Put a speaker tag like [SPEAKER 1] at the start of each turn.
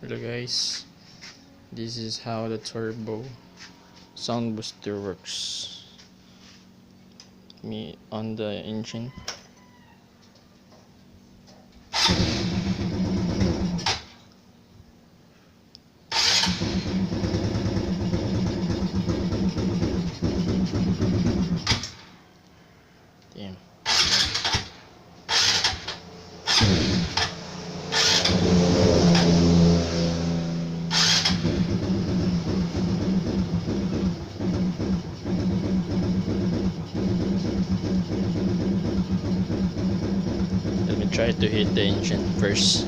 [SPEAKER 1] Hello guys, this is how the turbo sound booster works. Me on the engine. Damn. Let me try to hit the engine first.